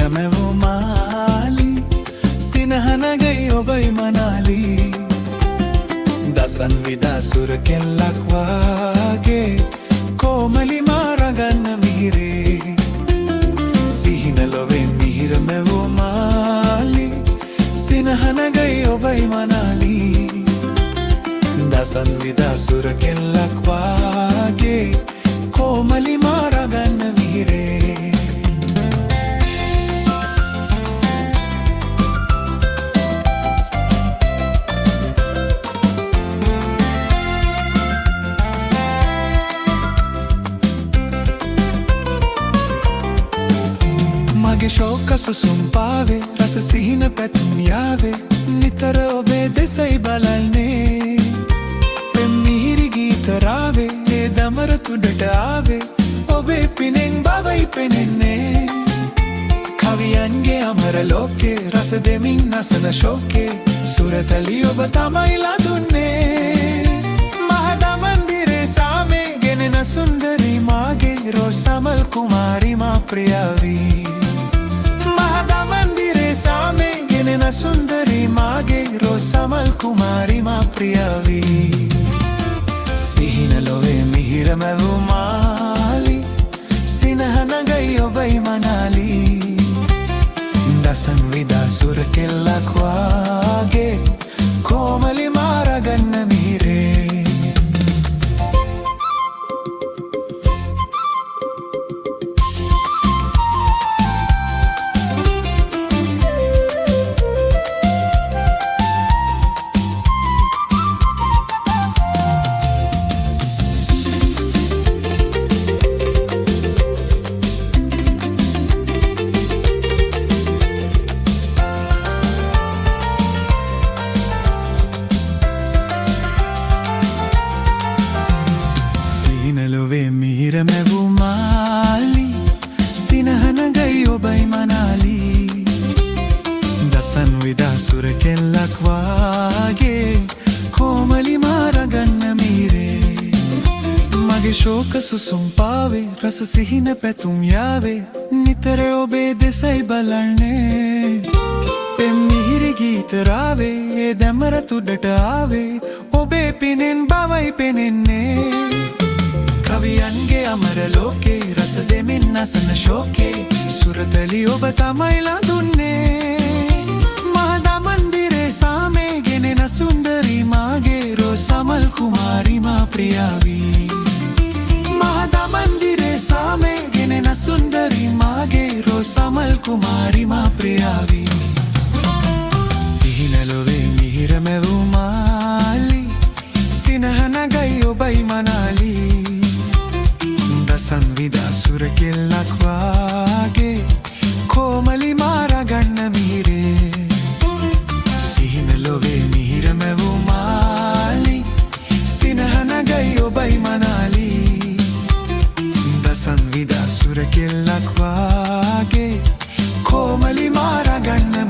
මිහිරමැවූ මාලි සිනහනගයි ඔබයි මනාලි දසන් විදා සුර කෙල්ලක් වාගේ කොමලි මාරගන්න මිහිරේ සිහින ලොවේ මිහිරමැවූ මාලි සිනහනගයි ඔබයි මනාලි දසන් විදා සුර කෙල්ලක් වාගේ කොමලි මාරගන්න මිහිරේ මගේ ශෝක සුසුම් පාවේ රස සිහින පැතුම් යාවේ නිතර ඔබේ දෙසයි බලන්නේ පෙම් මිහිරි ගීත රාවේ ඒ දමර තුඩට ආවේ ඔබේ පිනෙන් බවයි පෙනෙන්නේ කවියන්ගේ අමර ලෝකේ රස දෙමින් නසන ශෝකේ සුරතලි ඔබ තමයි ලදුන්නේ මහදා මන්දිරේ සාමේ ගෙනෙන සුන්දරී මාගේ රෝසමල් කුමාරි මා ප්‍රියවී මහදා මන්දිරේ සාමේ ගෙනෙන සුන්දරී මාගේ රෝසමල් කුමාරි මා ප්‍රියවී සිහින ලොවේ මිහිරමැවූ මාලි සිනහනගයි ඔබයි මනාලි දසන් විදා සුර කෙල්ලක් වාගේ කොමලි මාරගන්න මිහිරේ මිහිරමැවූ මාලි සිනහනගයි ඔබයි මනාලි දසන් විදා සුර කෙල්ලක් වාගේ කොමලි මාරගන්න මිහිරේ මගේ ශෝක සුසුම් පාවේ රස සිහින පැතුම් යාවේ නිතර ඔබේ දෙසයි බලන්නේ පෙම් මිහිරි ගීත රාවේ ඒ දැමර තුඩට ආවේ ඔබේ පිනෙන් බවයි පෙනෙන්නේ කවියන්ගේ අමර ලෝකේ රස දෙමින් නසන ශෝකේ සුරතලි ඔබ තමයි ලදුන්නේ මහදා මන්දිරේ සාමේ ගෙනෙන සුන්දරී මාගේ රෝසමල් කුමාරි මා ප්‍රියවී මහදා මන්දිරේ සාමේ ගෙනෙන සුන්දරී මාගේ රෝසමල් කුමාරි මා ප්‍රියවී සිහින ලොවේ මිහිරමැවූ මාලි සිනහනගයි ඔබයි මනාලි දසන් විදා සුර කෙල්ලක් වාගේ කොමලි මාරගන්න මිහිරේ සිහින ලොවේ මිහිරමැවූ මාලි සිනහනගයි ඔබයි මනාලි දසන් විදා සුර කෙල්ලක් වාගේ කොමලි මාරගන්න